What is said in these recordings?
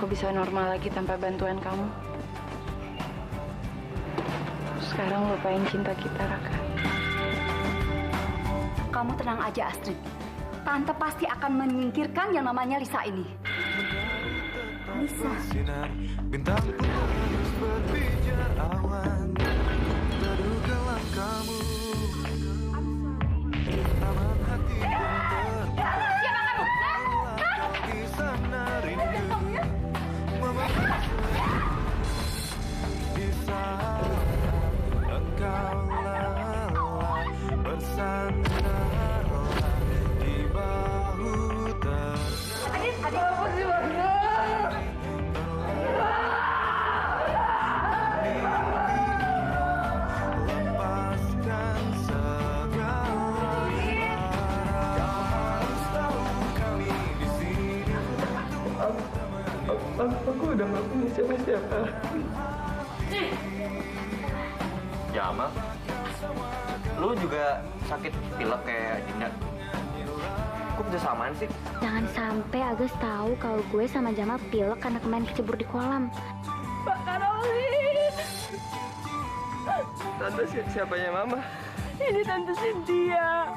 bisa normal lagi tanpa bantuan kamu. Sekarang lupain cinta kita, Raka. Kamu tenang aja, Astrid. Tante pasti akan menyingkirkan yang namanya Lisa ini. Lisa. Bintang pun terus berpijar awan. Terdugalah kamu. Taman hati pun terbuka. Siapa kamu? Di sana rindu. Di saat engkau lelah, bersandarlah di bahu lepaskan segala kau harus tahu kami di sini. Aku udah gak punya siapa-siapa. Ya, Amal. Lu juga sakit pilek kayak Dinda. Kok bisa samaan sih? Jangan sampai Agus tahu kalau gue sama Jamal pilek karena kemarin kecebur di kolam. Pak Karolin. Tante siapanya Mama? Ini Tante Cynthia.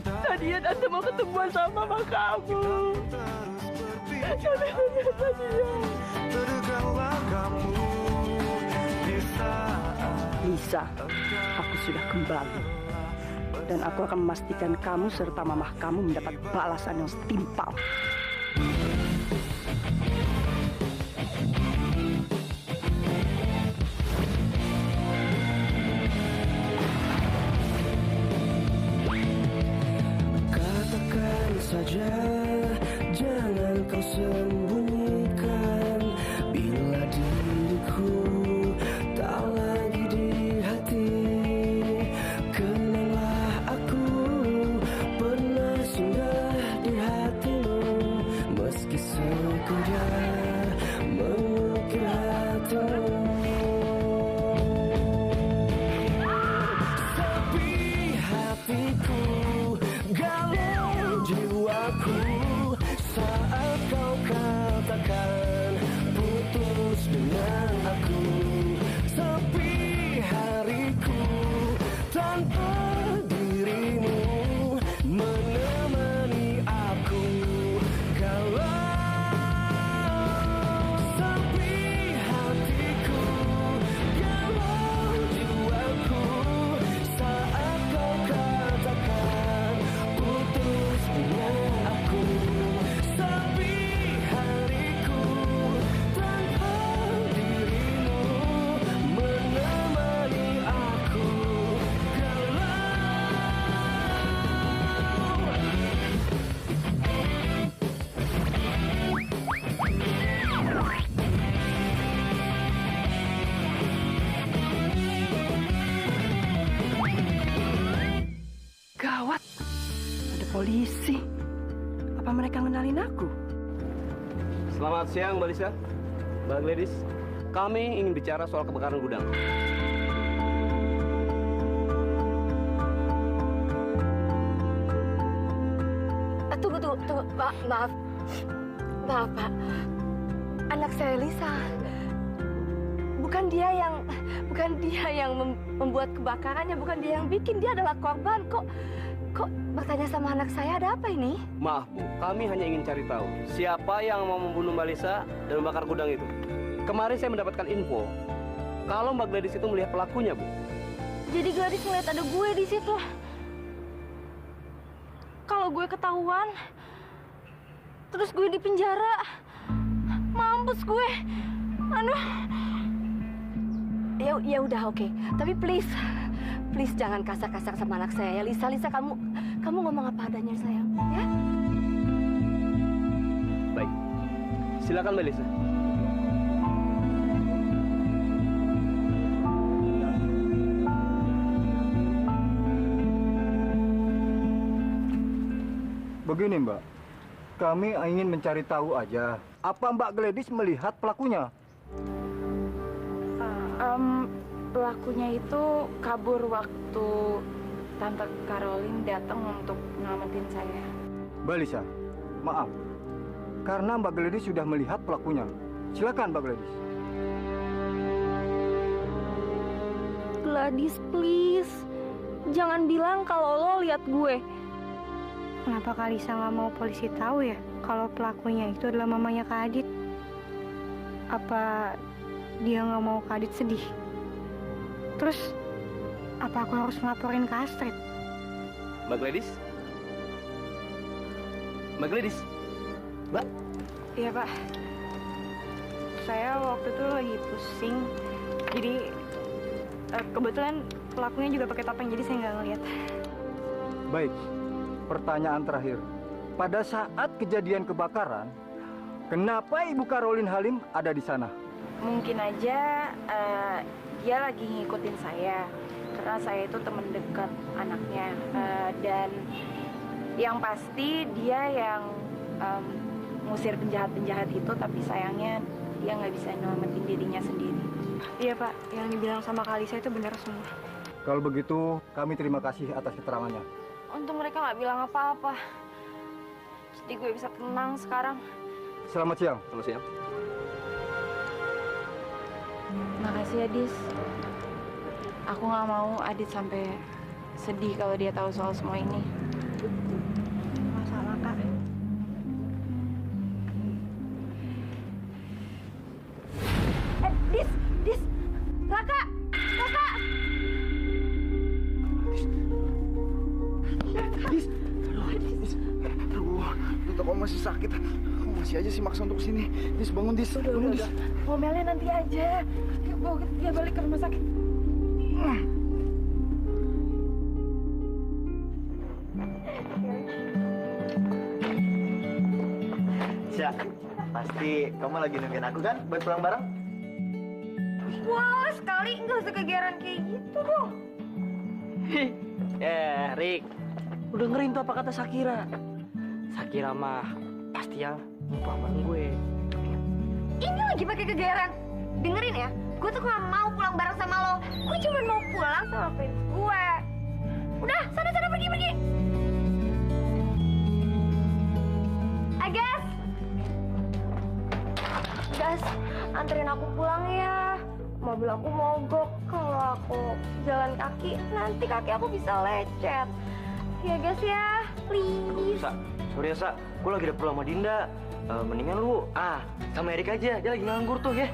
Tadinya Tante mau ketemuan sama mama kamu. Tapi ternyata dia. Terdugalah kamu di saat Lisa, aku sudah kembali. Dan aku akan memastikan kamu serta mamah kamu mendapat balasan yang setimpal. katakan saja, jangan kau sembunyikan. Bila diriku tak lagi di hati, kenanglah aku pernah singgah di hatimu. Meski sekedar mengukir hatimu. Sepi hatiku, galau jiwaku, saat kau katakan putus dengan aku. Sepi hariku tanpa dirimu menemani aku. Kalau sepi hatiku, galau jiwaku, saat kau katakan putus dengan aku. Sepi hariku tanpa dirimu menemani aku. Gawat, ada polisi. Apa mereka ngenalin aku? Selamat siang, Mbak Lisa. Mbak Gladys, kami ingin bicara soal kebakaran gudang. Tunggu. Maaf, Pak. Anak saya Lisa. Bukan dia yang membuat kebakarannya, bukan dia yang bikin, dia adalah korban. Kok bertanya sama anak saya, ada apa ini? Maaf, Bu. Kami hanya ingin cari tahu siapa yang mau membunuh Mbak Lisa dan membakar gudang itu. Kemarin saya mendapatkan info kalau Mbak Gladys itu melihat pelakunya, Bu. Jadi Gladys ngeliat ada gue di situ. Kalau gue ketahuan, terus gue di penjara, mampus gue. Aduh. Ya udah, oke. Tapi please jangan kasar-kasar sama anak saya ya. Lisa, kamu ngomong apa adanya sayang, ya? Baik. Silakan, Mbak Lisa. Begini Mbak, kami ingin mencari tahu aja, apa Mbak Gladys melihat pelakunya? Pelakunya itu kabur waktu Tante Karolin datang untuk nyelamatin saya. Mbak Lisa, maaf, Karena Mbak Gladys sudah melihat pelakunya. Silakan Mbak Gladys. Gladys, please. Jangan bilang kalau lo lihat gue. Kenapa Kak Lisa nggak mau polisi tahu ya kalau pelakunya itu adalah mamanya Kak Adit? Apa dia nggak mau Kak Adit sedih? Terus, apa aku harus ngelaporin ke Astrid? Mbak Gladys? Mbak Gladys? Mbak? Iya Pak. Saya waktu itu lagi pusing, jadi kebetulan pelakunya juga pakai topeng, jadi saya nggak ngeliat. Baik, pertanyaan terakhir. Pada saat kejadian kebakaran, kenapa Ibu Caroline Halim ada di sana? Mungkin aja dia lagi ngikutin saya. Karena saya itu teman dekat anaknya. Dan yang pasti dia yang ngusir penjahat-penjahat itu, tapi sayangnya dia nggak bisa nyelamatin dirinya sendiri. Iya Pak, yang dibilang sama Kak Lisa itu benar semua. Kalau begitu, kami terima kasih atas keterangannya. Untung mereka nggak bilang apa-apa. Jadi gue bisa tenang sekarang. Selamat siang. Selamat siang. Makasih ya, Dis. Aku nggak mau Adit sampai sedih kalau dia tahu soal semua ini. Masalah Kak. Dis, Raka. Aduh, kok masih sakit? Kok masih aja sih maksa untuk sini? Dis, bangun Dis. Bangun Dis. Ngomelnya nanti aja. Yuk, bawa dia balik ke rumah sakit. Sya, pasti kamu lagi nungguin aku kan buat pulang bareng? Wah, sekali nggak usah kegeran kayak gitu dong. Rick. Udah dengerin tuh apa kata Shakira. Shakira mah pasti ya pulang bareng gue. Ini lagi pakai kegeran. Dengerin ya, gue tuh nggak mau pulang bareng sama lo. Gue cuma mau pulang sama friends gue. Udah, sana pergi. Agas, Gas, anterin aku pulang ya. Mobil aku mogok. Kalau aku jalan kaki, nanti kaki aku bisa lecet. Ya Gas ya, please. Sa, sorry ya Sa, gue lagi ada perlu sama Dinda. Mendingan lu, sama Erik aja, dia lagi nganggur tuh ya.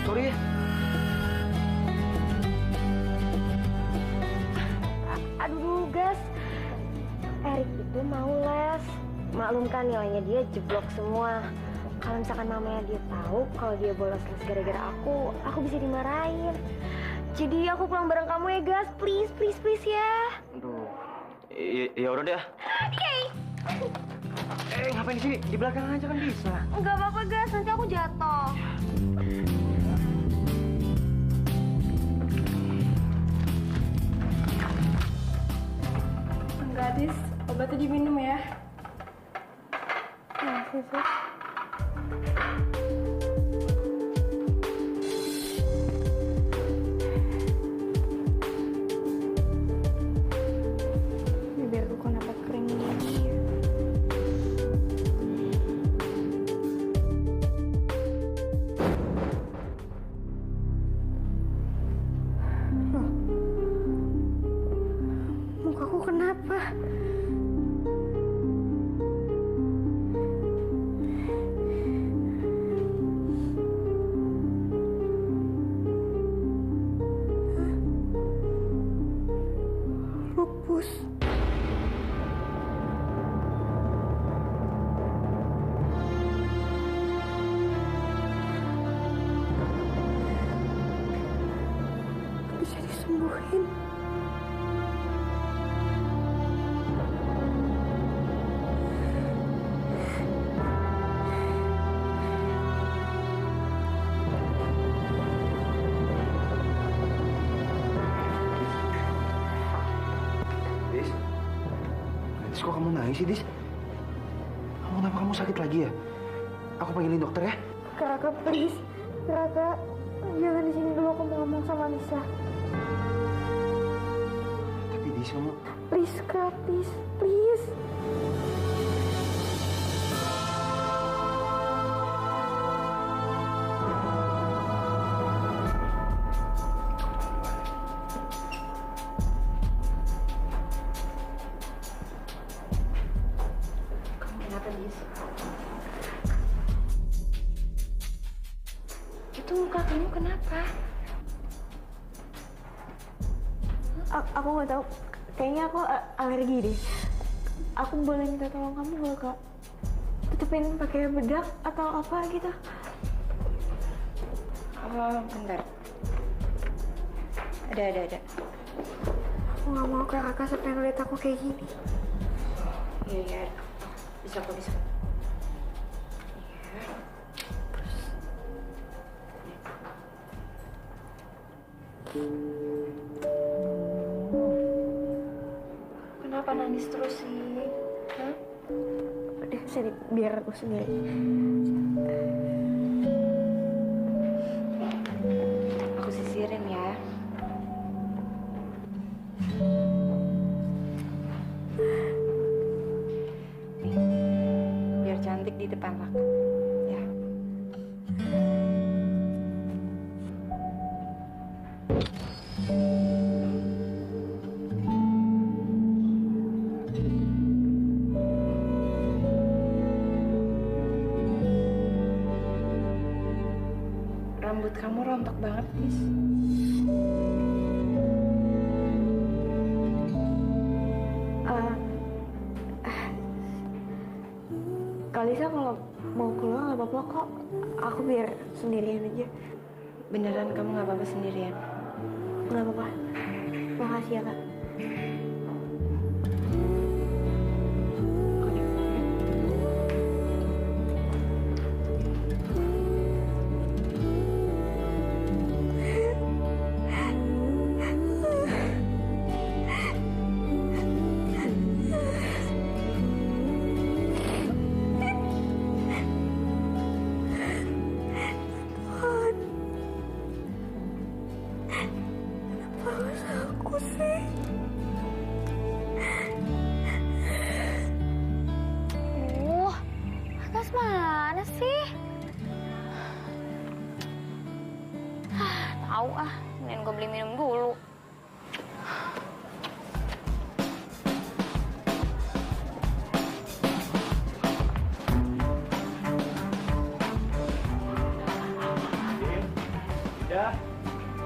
Sorry ya. Aduh, Gas. Erik itu mau les. Maklum kan nilainya dia jeblok semua. Kalau misalkan mamanya dia tahu kalau dia bolos les gara-gara aku bisa dimarahin. Jadi aku pulang bareng kamu ya, Gas. Please ya. Aduh. Ya udah deh. Yay. Ngapain di sini? Di belakang aja kan bisa. Enggak apa-apa, Gas. Nanti aku jatuh. Enggak, Dis. Obatnya diminum ya. Makasih, Sis. Bibirku kenapa kering gini? Mukaku kenapa? Lupus. Bisa disembuhin. Dis, kok kamu nangis sih, Dis? Kenapa kamu sakit lagi ya? Aku panggilin dokter ya. Raka, please. Raka, jangan di sini dulu, aku mau ngomong sama Lisa. Tapi Dis, kamu... Please, Kak, please. Dis? Itu muka kamu kenapa? Aku nggak tahu. Kayaknya aku alergi deh. Aku boleh minta tolong kamu nggak, Kak? Tutupin pakai bedak atau apa gitu? Oh, bentar. Ada. Aku nggak mau Kak Raka sampai ngeliat aku kayak gini. Iya. Bisa kok, bisa. Iya. Kenapa nangis terus sih? Hah? Udah, sini biar aku sendiri. Aku sisirin ya. Nih, biar cantik di depan Raka. Ya. Rambut kamu rontok banget, Nis. Kalisa kalau mau keluar nggak apa-apa kok. Aku biar sendirian aja. Beneran kamu nggak apa-apa sendirian? Nggak apa-apa. Makasih ya, Kak. Agas mana sih? Tahu mending gue beli minum dulu.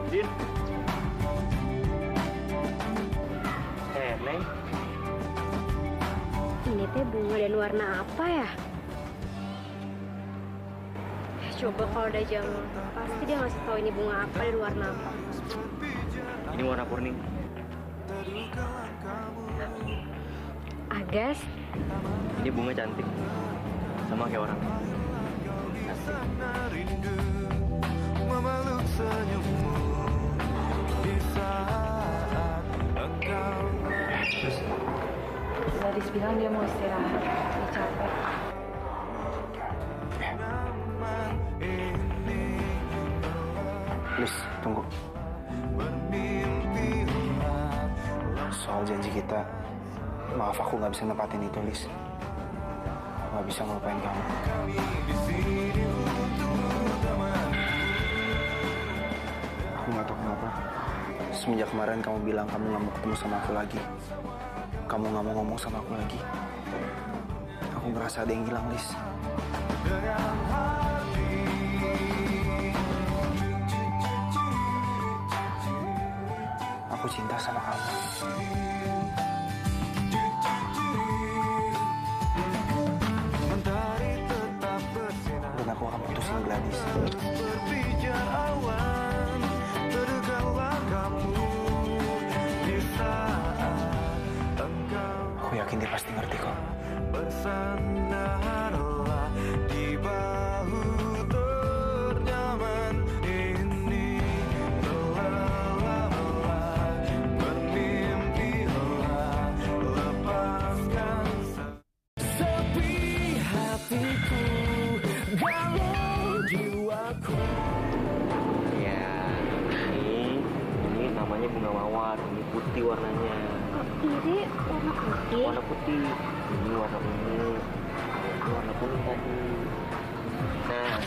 Din. Neng. Ini teh bunga dan warna apa ya? Coba kalau udah jam, pasti dia ngasih tahu ini bunga apa dan warna apa. Ini warna kuning. Agas, Ini bunga cantik. Sama kayak orang. Gadis bilang dia mau istirahat. Dia capek. Lis, tunggu. Soal janji kita, maaf aku nggak bisa nepatin itu, Lis. Aku nggak bisa ngelupain kamu. Aku nggak tahu kenapa. Semenjak kemarin kamu bilang kamu nggak mau ketemu sama aku lagi. Kamu nggak mau ngomong sama aku lagi. Aku ngerasa ada yang hilang, Lis. Aku cinta sama kamu. Dan aku akan putusin Gladys. Aku yakin dia pasti ngerti kok. Bersandarlah di bahu ternyaman ini. Lelahlah, bermimpilah, lepaskan sepi hatiku, galau jiwaku. Ya, ini namanya bunga mawar. Ini putih warnanya. ini warna putih. Warna putih. Ini warna ungu. Ini warna kuning tadi. Nah,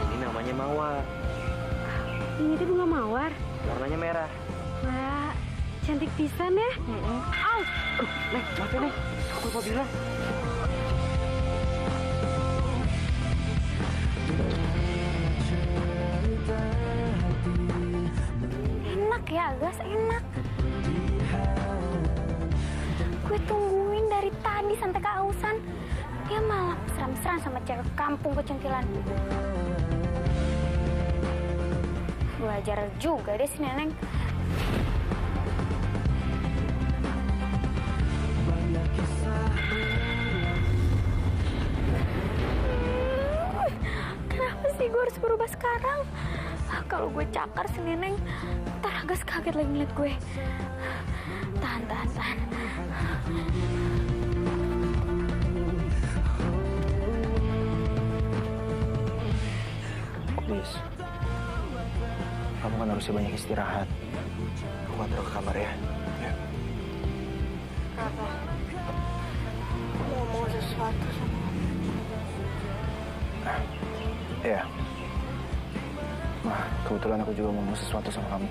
ini namanya mawar. Ini tuh bunga mawar. Warnanya merah. Wah, cantik pisan ya. Au. Neng, maafin Neng. Bapak bilang. Enak ya, Agas, enak. Gue tungguin dari tadi sampai kehausan. Dia malah mesra-mesraan sama cewek kampung kecentilan. Belajar juga deh si Neneng. Kenapa sih gue harus berubah sekarang? Kalau gue cakar si Neneng, ntar Agas kaget lagi ngeliat gue. Tahan. Please. Kamu kan harusnya banyak istirahat. Aku antar ke kamar ya. Ya. Kenapa? Aku mau ngomong sesuatu sama kamu. Iya. Nah, kebetulan aku juga mau ngomong sesuatu sama kamu.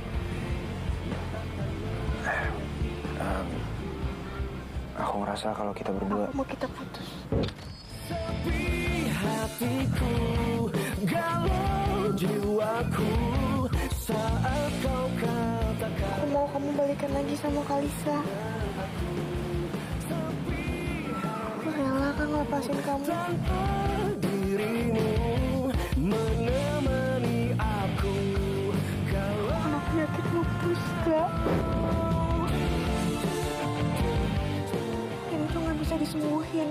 Aku ngerasa kalau kita berdua... Aku mau kita putus. Sepi hatiku, galau jiwaku saat kau katakan. Aku mau kamu balikan lagi sama Kalisa. Aku rela kan ngelepasin kamu. Tanpa dirimu menemani aku, kalau Karena penyakit lupus, Kak. Ini tuh nggak bisa disembuhin.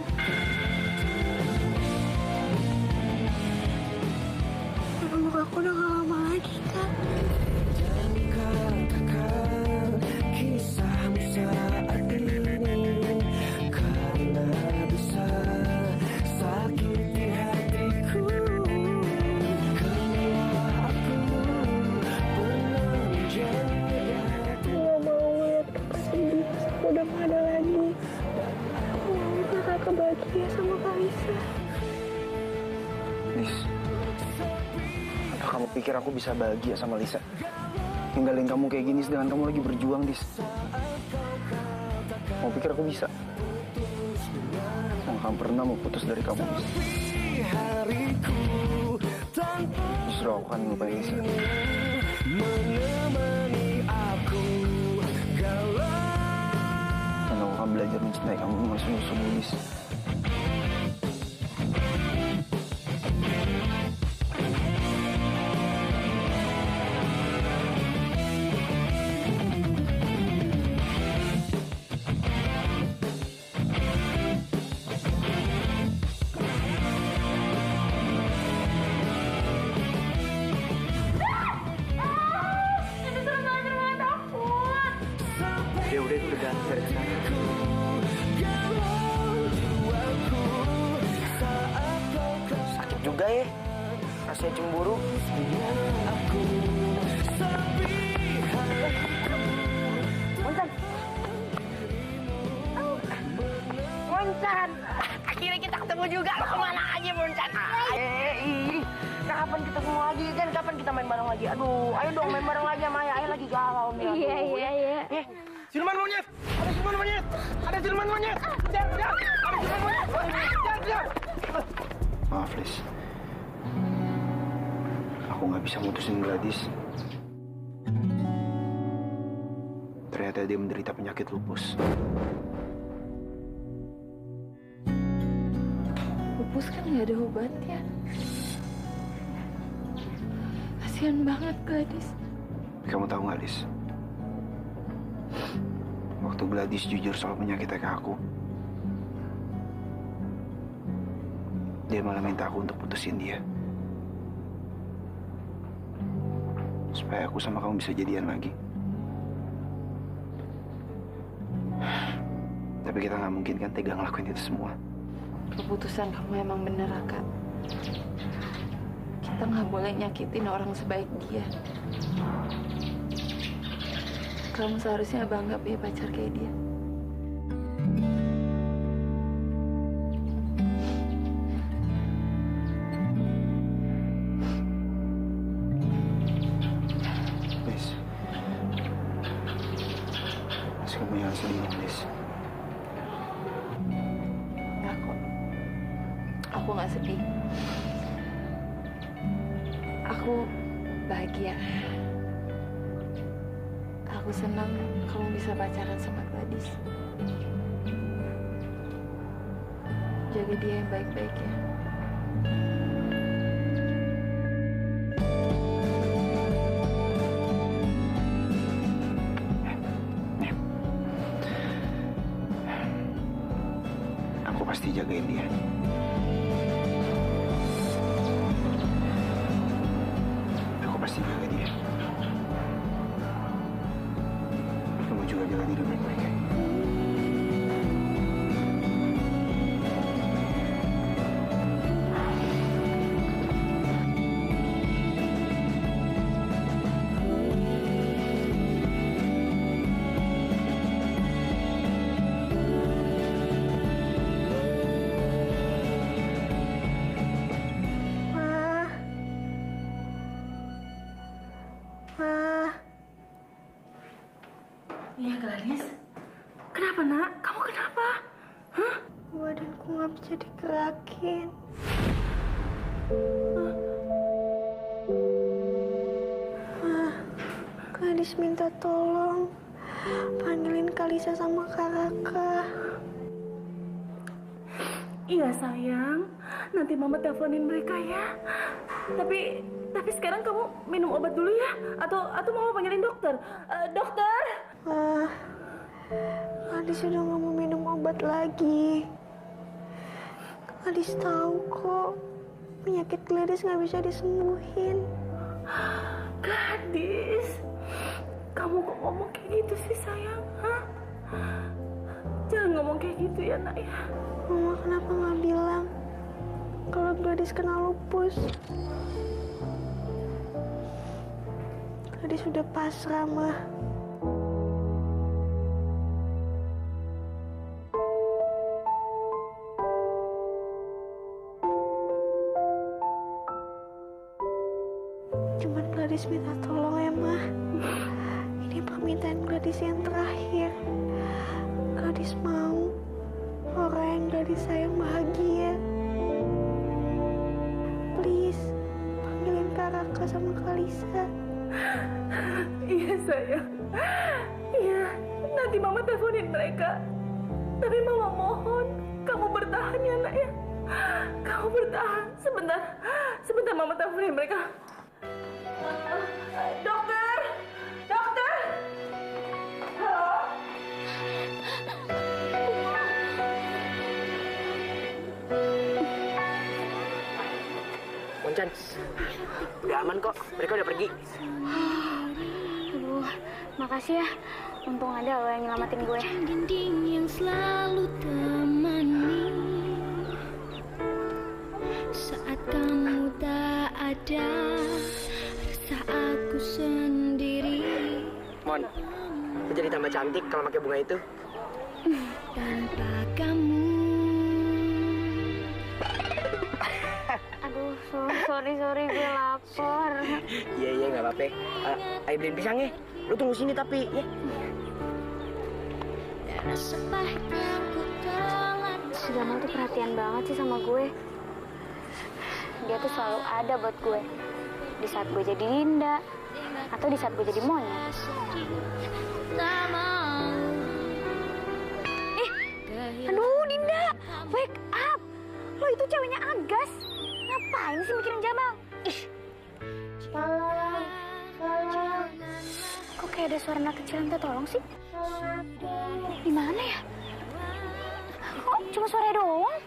Peluk aku udah gak lama lagi, Kak. katakan kisahmu saat ini, karena bisa sakiti hatiku. Karena aku pernah menjaga. Aku gak mau lihat kakak sedih. Aku udah gak ada lagi. Aku mau kakak bahagia sama Kalisa. Nis, apa kamu pikir aku bisa bahagia sama Lisa? Ninggalin kamu kayak gini sedangkan kamu lagi berjuang, Dis. Kamu pikir aku bisa? Aku gak akan pernah mau putus dari kamu, Dis. Justru aku akan ngelupain Lisa. Menemani aku, Dan aku akan belajar mencintai kamu dengan sungguh-sungguh, Dis. Udah itu udah ganti dari sana. Sakit juga ya, rasanya cemburu. Moncan, akhirnya kita ketemu juga. Lo kemana aja, Moncan? Kapan ketemu lagi kan? Kapan kita main bareng lagi? Aduh, ayo dong main bareng lagi sama Ayah. Ayah lagi galau nih. Iya. Siluman monyet! Ada siluman monyet! Ada siluman monyet! Jangan! Ada siluman monyet! Jangan! Maaf, Lis. Aku nggak bisa mutusin Gladys. Ternyata dia menderita penyakit lupus. Lupus kan nggak ada obatnya. Kasihan banget Gladys. Kamu tahu nggak, Lis? Waktu Gladys jujur soal penyakitnya ke aku, dia malah minta aku untuk putusin dia. Supaya aku sama kamu bisa jadian lagi. Tapi kita nggak mungkin kan tega ngelakuin itu semua. Keputusan kamu emang bener, Raka. Kita nggak boleh nyakitin orang sebaik dia. Kamu seharusnya bangga punya pacar kayak dia. Lis, kamu jangan sedih, Lis. Aku nggak sedih. Aku bahagia. Aku senang kamu bisa pacaran sama Gladys. Jaga dia yang baik-baik ya. Aku pasti jagain dia. Aku pasti jaga dia. Kamu juga jaga diri baik-baik ya. Iya, Gladys. Kenapa, nak? Kamu kenapa? Hah? Badanku nggak bisa digerakin. Gladys minta tolong panggilin Kalisa sama Karaka. Iya, sayang. Nanti Mama teleponin mereka ya. Tapi sekarang kamu minum obat dulu ya, atau Mama panggilin dokter. Dokter. Gladys udah nggak mau minum obat lagi. Gladys tahu kok penyakit Gladys nggak bisa disembuhin. Gladys, kamu kok ngomong kayak gitu sih sayang? Hah? Jangan ngomong kayak gitu ya nak ya. Mama kenapa nggak bilang kalau Gladys kena lupus? Gladys sudah pasrah, mah. Cuman Gladys minta tolong ya, mah. Ini permintaan Gladys yang terakhir. Gladys mau orang yang Gladys sayang bahagia. Please, panggilin Karaka sama Kalisa. Iya sayang. Iya, nanti Mama teleponin mereka. Tapi Mama mohon kamu bertahan ya nak ya. Kamu bertahan. Sebentar Mama teleponin mereka. Dokter. Halo. Moncan, udah aman kok. Mereka udah pergi. Aduh, makasih ya. Untung ada lo yang nyelamatin gue. Dinding yang selalu temani saat kamu tak ada, rasa aku sendiri. Mon, lu jadi tambah cantik kalau pakai bunga itu. Tanpa kamu. Aduh, sorry gue lapar. Iya nggak apa-apa. Ayo beliin pisangnya. Lu tunggu sini tapi ya. Si Jamal tuh perhatian banget sih sama gue. Dia tuh selalu ada buat gue. Di saat gue jadi Dinda, atau di saat gue jadi monyet. Aduh Dinda, wake up. Lo itu ceweknya Agas. Ngapain sih mikirin Jamal? Ih. Tolong. Kok kayak ada suara anak kecil minta tolong sih? Di mana ya? Kok cuma suara doang?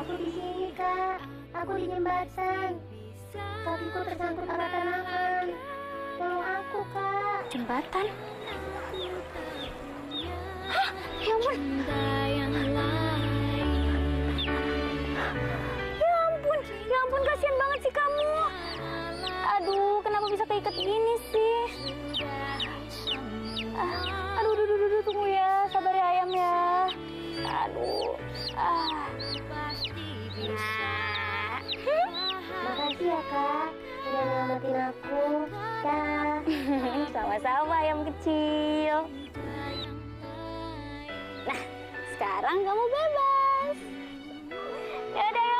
Aku di sini, Kak. Aku di jembatan. Kakiku tersangkut alat tanaman. Tolong aku, Kak. Jembatan? Hah? Ya ampun. Ya ampun, kasihan banget sih kamu. Aduh, kenapa bisa keikat gini sih? Aduh, tunggu ya. Sabar ya, ayam ya. Aduh. Makasih ya, Kak. Udah nyelamatin aku. Dah. Sama-sama, ayam kecil. Nah, sekarang kamu bebas. Dadah,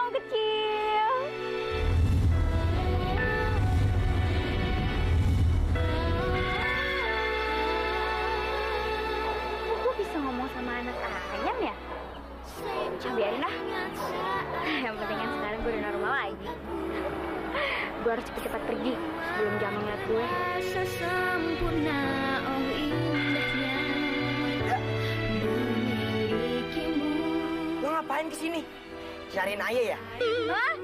anak ayam ya? Biarin lah. Yang penting kan sekarang gue udah normal lagi. Gue harus cepet-cepet pergi sebelum Jamal ngeliat gue. Sesempurna oh indahnya memilikimu. Lo ngapain kesini? Cariin Ayah ya? Hah?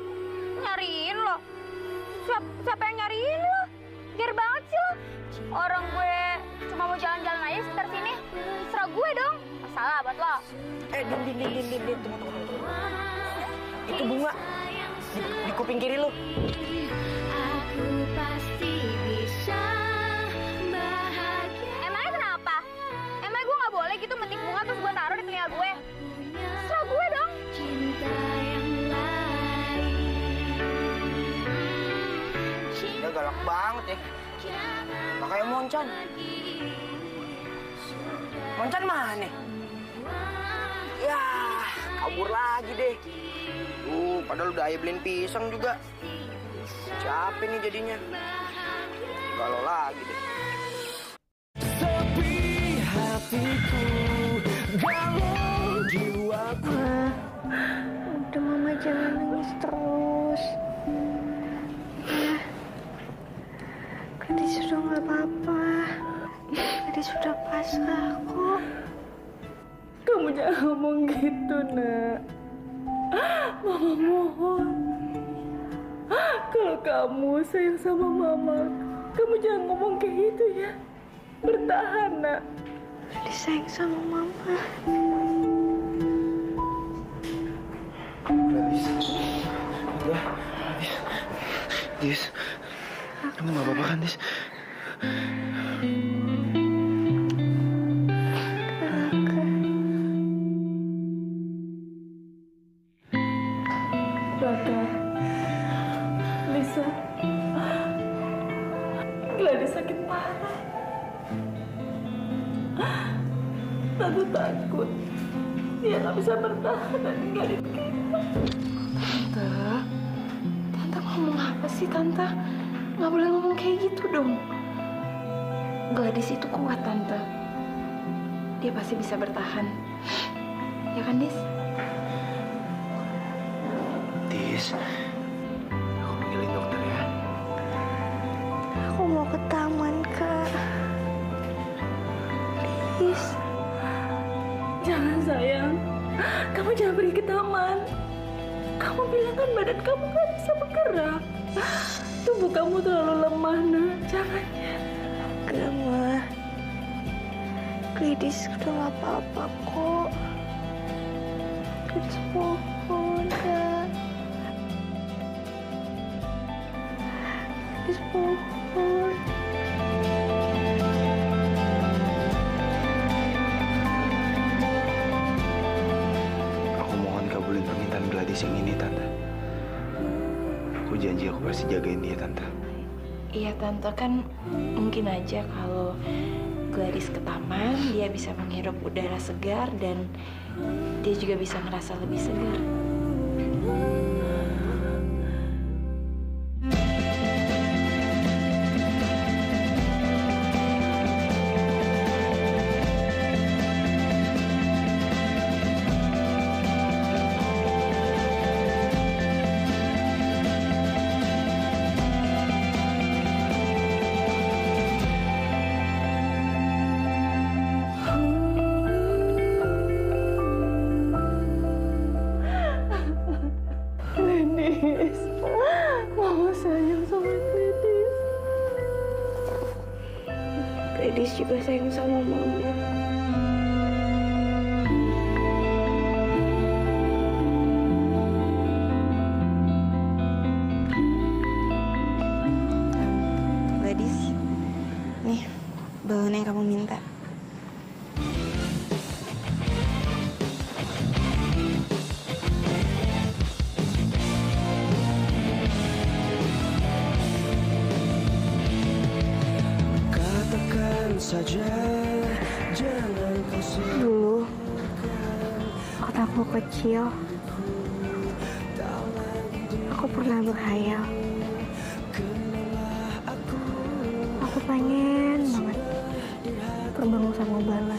Nyariin lo? Siapa yang nyariin lo? Ger banget sih lo. Orang gue cuma mau jalan-jalan aja sekitar sini. Serah gue dong. Masalah buat lo. Din. Tunggu. Itu bunga. Di kuping kiri lo. Aku pasti bisa bahagia. Emangnya kenapa? Emangnya gue gak boleh gitu metik bunga terus gue taruh di telinga gue? Serah gue dong. Cinta yang lain. Dia galak banget ya. Gak kayak Moncan. Moncan mana? Ya, kabur lagi deh. Padahal udah Ayah beliin pisang juga. Capek nih jadinya. Galau lagi deh. Sepi hatiku, galau jiwaku. Udah Mama jangan nangis terus. Gadis sudah nggak apa-apa. Gadis sudah pasrah kok. Kamu jangan ngomong gitu, Nak. Mama mohon. Kalau kamu sayang sama Mama, kamu jangan ngomong kayak gitu ya. Bertahan, Nak. Gadis sayang sama Mama. Dis, kamu gak apa-apa kan, Dis? Raka, Lisa, Gladys sakit parah. Tante takut dia nggak bisa bertahan dan ninggalin kita. Tante ngomong apa sih Tante? Nggak boleh ngomong kayak gitu dong. Gladys itu kuat Tante. Dia pasti bisa bertahan. Ya kan, Dis? Dis, aku panggilin dokter ya. Aku mau ke taman, Kak. Please. Jangan sayang, kamu jangan pergi ke taman. Kamu bilang kan badan kamu nggak bisa bergerak. Tubuh kamu terlalu lemah, Nak. Jangan ya. Enggak, Ma. Gladys udah nggak apa-apa kok. Gladys mohon, Kak. Gladys mohon. Aku mohon kabulin permintaan Gladys yang ini, Tante. Aku janji aku pasti jagain dia, Tante. Iya Tante, kan mungkin aja kalau Gladys ke taman, dia bisa menghirup udara segar dan dia juga bisa ngerasa lebih segar. Gladys, Mama sayang sama Gladys. Gladys juga sayang sama Mama. Gladys, nih balon yang kamu minta. Saja jangan kau Dulu, waktu aku kecil, aku pernah berkhayal. Aku pengen banget terbang sama bala.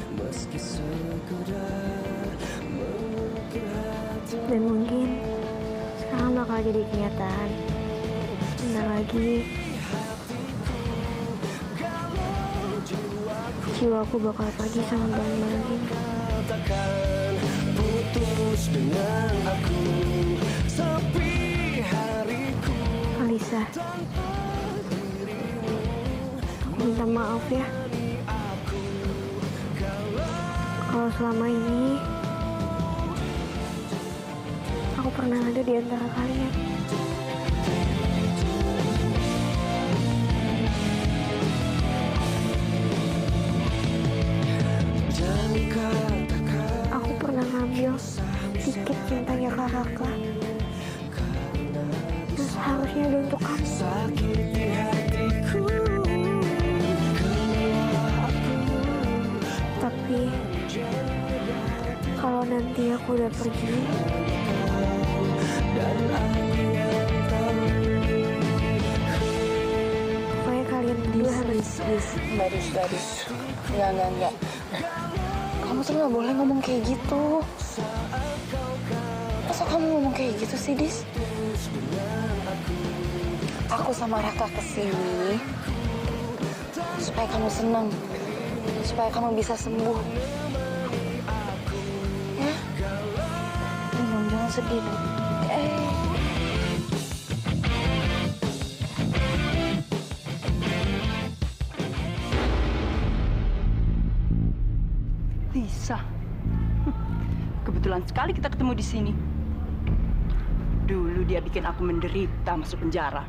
Dan mungkin sekarang bakal jadi kenyataan. Bentar lagi jiwaku bakal pergi sama Bang Malin. Putus dengan aku, sepi hariku. Alisa, aku minta maaf ya. Kalau selama ini aku pernah ada di antara kalian. Aku pernah ngambil tiket cintanya Kak Raka. Yang seharusnya ada untuk kamu. Tapi kalau nanti aku udah pergi, pokoknya kalian berdua harus Gadis. Enggak. Kamu tuh nggak boleh ngomong kayak gitu. Masa kamu ngomong kayak gitu sih, Dis? Aku sama Raka kesini supaya kamu senang, supaya kamu bisa sembuh. Ya? Jangan sedih dong. Lisa, kebetulan sekali kita ketemu di sini. Dulu dia bikin aku menderita masuk penjara.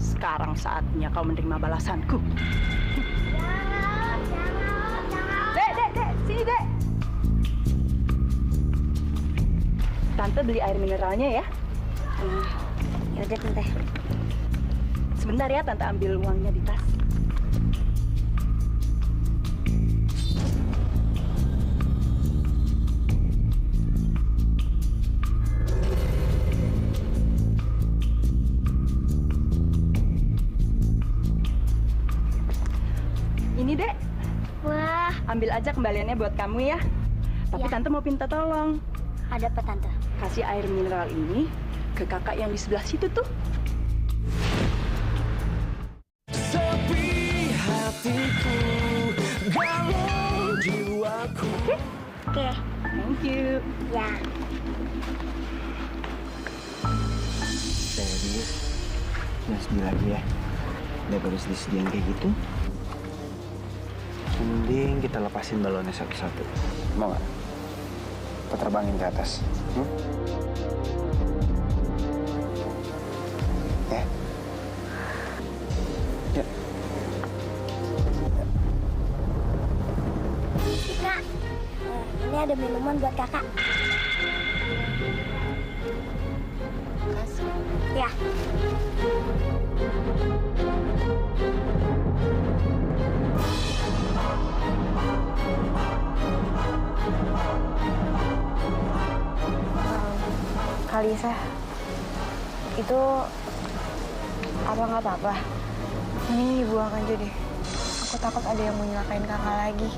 Sekarang saatnya kau menerima balasanku. Dek, sini dek. Tante beli air mineralnya ya. Ya udah Tante. Sebentar ya, Tante ambil uangnya di tas. Ini dek. Wah, ambil aja kembaliannya buat kamu ya. Tapi ya. Tante mau minta tolong. Ada apa Tante? Kasih air mineral ini ke kakak yang di sebelah situ tuh. Sepi hatiku, galau jiwaku. Oke. Thank you. Ya. Serius, jangan sedih lagi ya. Daripada sedih-sedih yang kayak gitu, mending kita lepasin balonnya satu-satu. Mau nggak? Kita terbangin ke atas. Ya. Kak, ini ada minuman buat kakak. Kasih. Ya. Kalisa, itu apa nggak apa-apa? Mending dibuang aja deh. Aku takut ada yang mau nyelakain kakak lagi.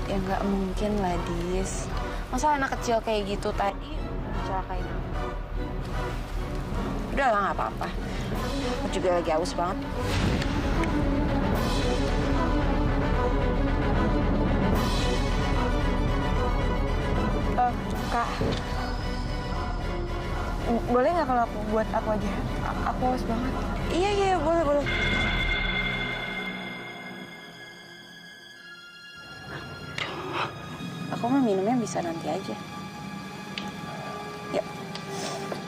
Ya nggak mungkin lah, Dis. Masa anak kecil kayak gitu tadi celakain aku? Udah lah, nggak apa-apa. Aku juga lagi haus banget. Kak, boleh nggak kalau aku buat aku aja? Aku haus banget. Iya, boleh. Aku mah minumnya bisa nanti aja. Yuk.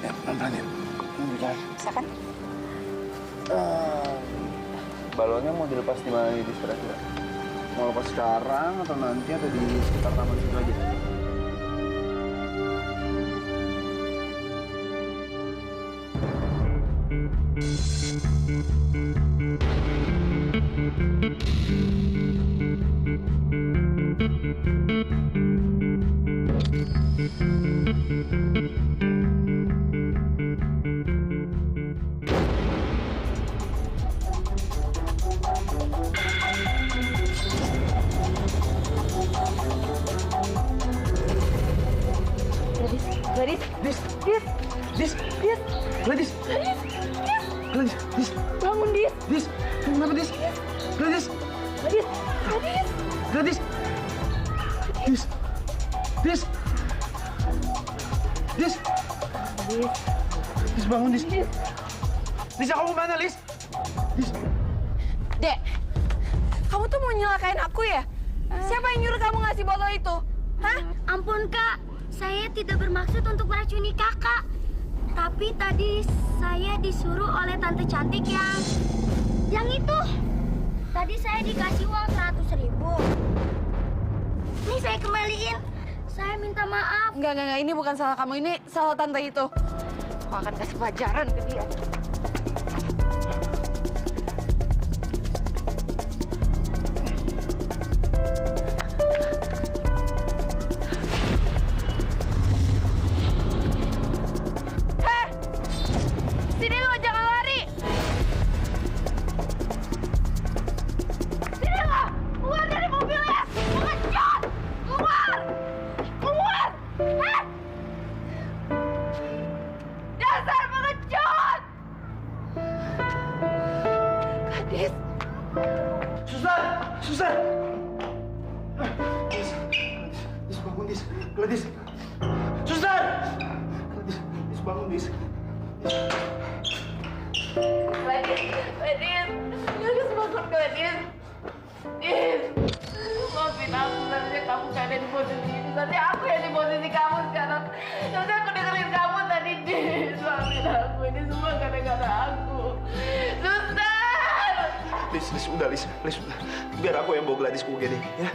Ya, pelan-pelan ya. Bisa kan? Balonnya mau dilepas di mana di kira-kira? Mau lepas sekarang atau nanti atau di sekitar taman situ aja? Gladys. Bangun, Dis. Dis, kenapa Dis? Gladys. Dis. Gladys. Dis. Dis, bangun, Dis. Dis, kamu kemana, Lis? Dis. Dek, kamu tuh mau nyelakain aku ya? Siapa yang nyuruh kamu ngasih botol itu? Hah? Ampun, Kak. Saya tidak bermaksud untuk meracuni kakak. Tapi tadi saya disuruh oleh tante cantik yang itu. Tadi saya dikasih uang 100.000. Nih saya kembaliin. Saya minta maaf. Enggak. Ini bukan salah kamu. Ini salah tante itu. Aku akan kasih pelajaran ke dia. Sini lo, jangan lari. Sini lo, keluar dari mobilnya. Mengecut. Keluar. Dasar pengecut. Gadis. Susan. Dis, bangun, Dis. Gladys. Susan. Dis, bangun, Dis. Gladys bangun, Gladys. Maafin aku, seharusnya kamu gak ada di posisi ini. Seharusnya aku yang di posisi kamu sekarang. Seharusnya aku dengerin kamu tadi, Dis. Maafin aku, ini semua gara-gara aku. Lis, udah. Biar aku yang bawa Gladys ke UGD, ya.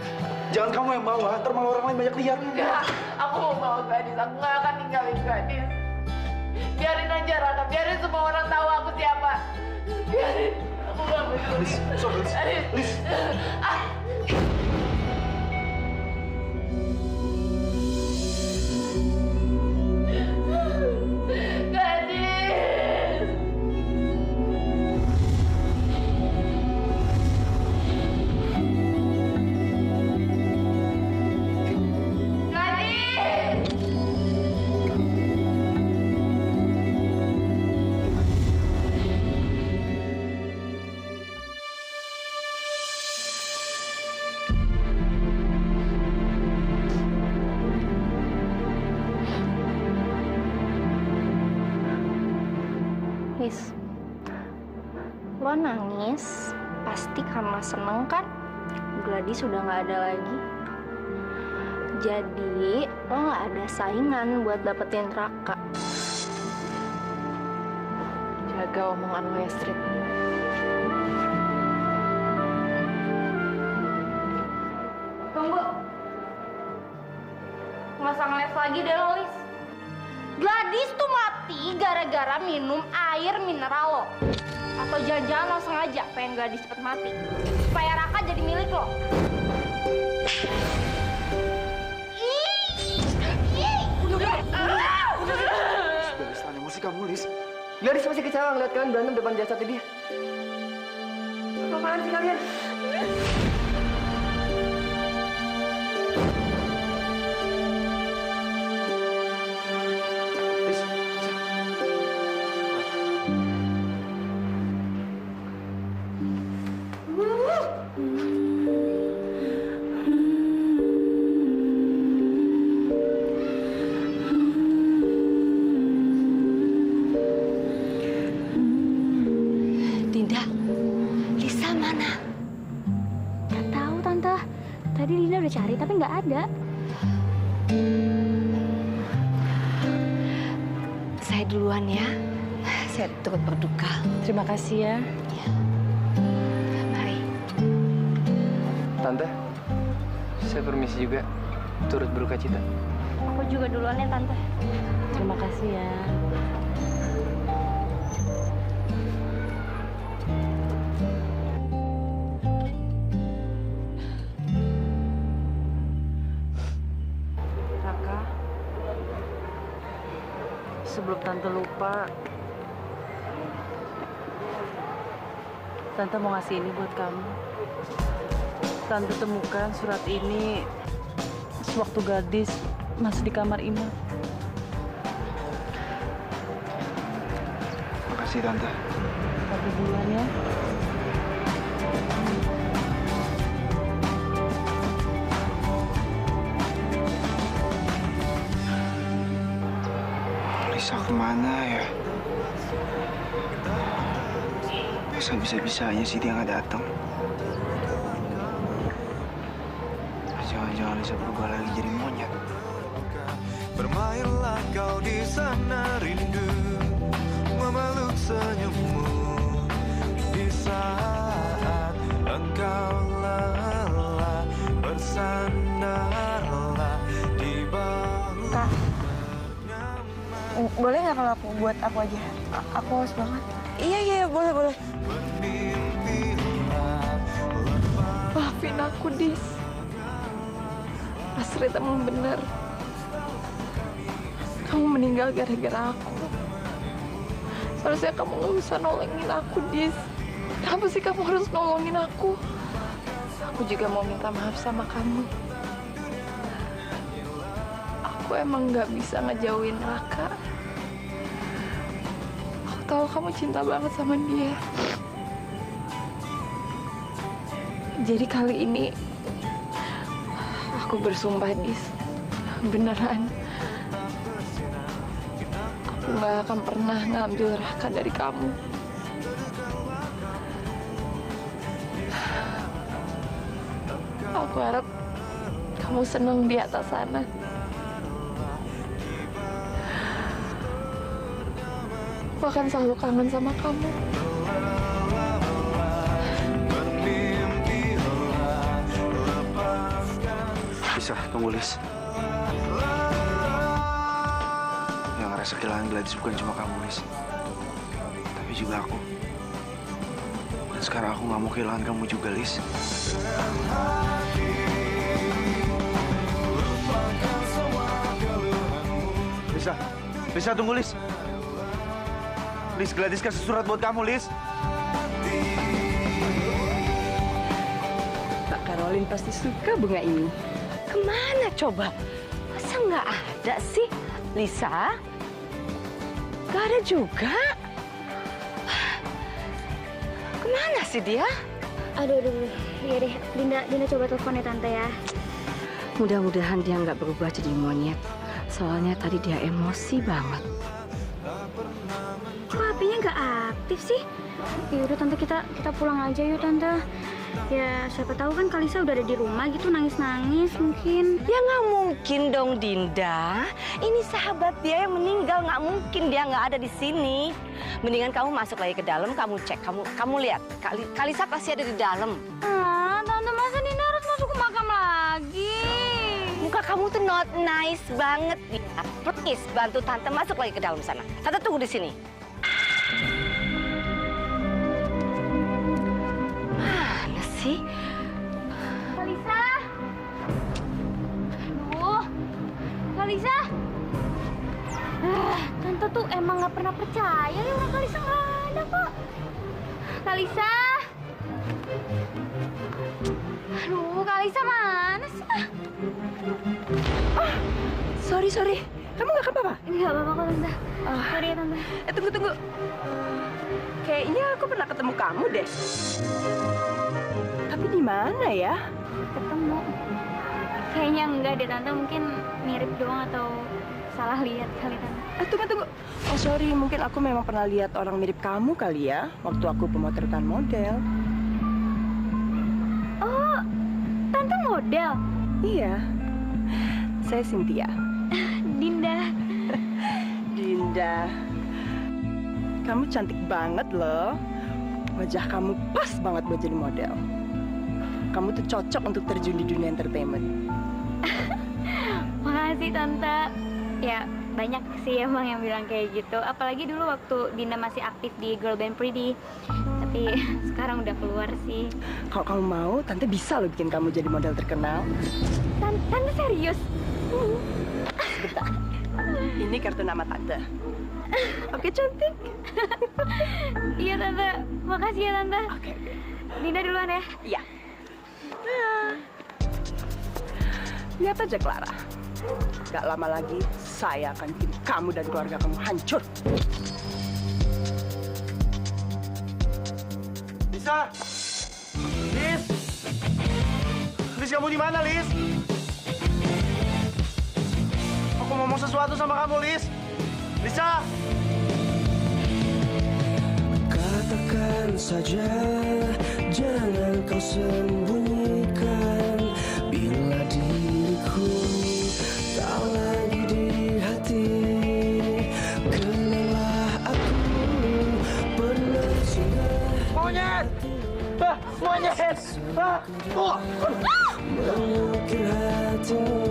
Jangan kamu yang bawa, ntar malah orang lain banyak lihat. Enggak, aku mau bawa Gladys. Aku gak akan tinggalin Gladys. Biarin aja, Raka. Biarin semua orang tahu aku siapa. Biarin. Aku gak peduli. Lis. Nis, lo nangis pasti karena seneng kan? Gladys sudah nggak ada lagi. Jadi lo nggak ada saingan buat dapetin Raka. Jaga omongan lo ya, Astrid. Tunggu. Nggak usah ngeles lagi deh lo, Lis. Gladys tuh mati gara-gara minum air mineral lo. Atau jangan-jangan lo sengaja pengen Gladys cepet mati. Supaya Raka jadi milik lo. Udah. Tahan emosi kamu, Lis. Gladys masih kecewa ngeliat kalian berantem depan jasadnya dia. Apaan sih kalian? Cari tapi nggak ada. Saya duluan ya. Saya turut berduka. Terima kasih ya. Mari. Tante, saya permisi juga. Turut berduka cita. Aku juga duluan ya, Tante. Terima kasih ya. Sebelum Tante lupa, Tante mau ngasih ini buat kamu. Tante temukan surat ini sewaktu Gadis masih di kamar Ima. Makasih Tante. Satu bulan ya. Lisa kemana ya? Masa bisa-bisanya sih dia nggak datang? Jangan-jangan Lisa berubah lagi jadi monyet. Bermainlah kau di sana rindu, memeluk senyummu di saat engkau lelah, bersandarlah di bahu. Kak, boleh nggak kalau aku buat aku aja? Aku haus banget. Iya, boleh. Maafin aku, Dis. Mas Rita emang bener. Kamu meninggal gara-gara aku. Seharusnya kamu nggak usah nolongin aku, Dis. Kenapa sih kamu harus nolongin aku? Aku juga mau minta maaf sama kamu. Aku emang nggak bisa ngejauhin Raka. Aku tahu kamu cinta banget sama dia. Jadi kali ini aku bersumpah, Dis. Beneran. Aku nggak akan pernah ngambil Raka dari kamu. Aku harap kamu senang di atas sana. Aku akan selalu kangen sama kamu. Bisa, tunggu Lis. Yang ngerasa kehilangan Gladys bukan cuma kamu, Lis. Tapi juga aku. Dan sekarang aku nggak mau kehilangan kamu juga, Lis. Lisa, tunggu Lis. Lis, Gladys kasih surat buat kamu, Lis. Kak Caroline pasti suka bunga ini. Kemana coba? Masa nggak ada sih, Lisa? Nggak ada juga. Kemana sih dia? Aduh. Iya deh, Dinda coba telepon ya Tante ya. Mudah-mudahan dia nggak berubah jadi monyet. Soalnya tadi dia emosi banget. Kok HP-nya nggak aktif sih? Yaudah Tante, kita pulang aja yuk Tante. Ya siapa tahu kan Kalisa udah ada di rumah gitu nangis-nangis mungkin. Ya nggak mungkin dong Dinda. Ini sahabat dia yang meninggal, nggak mungkin dia nggak ada di sini. Mendingan kamu masuk lagi ke dalam, kamu cek, kamu lihat. Kalisa pasti ada di dalam. Tante, masa Dinda harus masuk ke makam lagi? Muka kamu tuh not nice banget ya. Please bantu Tante masuk lagi ke dalam sana. Tante tunggu di sini. Mana sih? Kalisa? Aduh, Kalisa? Tante tuh emang nggak pernah percaya ya orang Kalisa nggak ada kok. Kalisa? Aduh, Kalisa mana sih? Sorry. Kamu nggak apa-apa? Nggak apa-apa kok Tante. Sorry ya Tante. Tunggu. Kayaknya aku pernah ketemu kamu deh. Tapi di mana ya? Ketemu. Kayaknya enggak deh Tante, mungkin mirip doang atau salah lihat kali Tante. Tunggu. Oh sorry, mungkin aku memang pernah lihat orang mirip kamu kali ya, waktu aku pemotretan model. Oh, Tante model? Iya, saya Cynthia. Dinda. Kamu cantik banget loh. Wajah kamu pas banget buat jadi model. Kamu tuh cocok untuk terjun di dunia entertainment. Makasih Tante. Ya, banyak sih emang yang bilang kayak gitu. Apalagi dulu waktu Dinda masih aktif di Girl Band Pretty. Tapi sekarang udah keluar sih. Kalau kamu mau, Tante bisa loh bikin kamu jadi model terkenal. Tante serius? Bentar. Ini kartu nama Tante. Oke, cantik. Iya Tante, makasih ya Tante. Oke. Dinda duluan ya. Iya. Lihat aja Clara. Gak lama lagi saya akan bikin kamu dan keluarga kamu hancur. Lisa! Lis! Lis, kamu di mana, Lis? Aku ngomong sesuatu sama kamu, Lis. Lisa! Katakan saja, jangan kau sembunyikan. Bila diriku tak lagi di hati, kenanglah aku pernah singgah. Monyet! Monyet! Mengukir hatimu.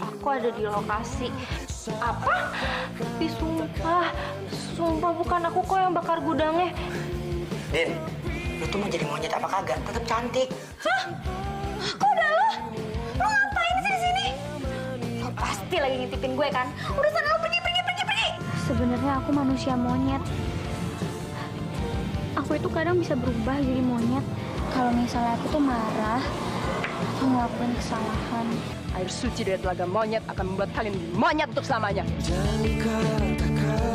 Aku ada di lokasi. Apa? Tapi sumpah bukan aku kok yang bakar gudangnya. Din, lu tuh mau jadi monyet apa kagak? Tetap cantik. Hah? Kok udah lo? Lo ngapain sih di sini? Lo pasti lagi ngintipin gue kan? Udah sana lo pergi. Sebenarnya aku manusia monyet. Aku itu kadang bisa berubah jadi monyet. Kalau misalnya aku tuh marah atau ngelakuin kesalahan. Air suci dari telaga monyet akan membuat kalian monyet untuk selamanya. Jangan katakan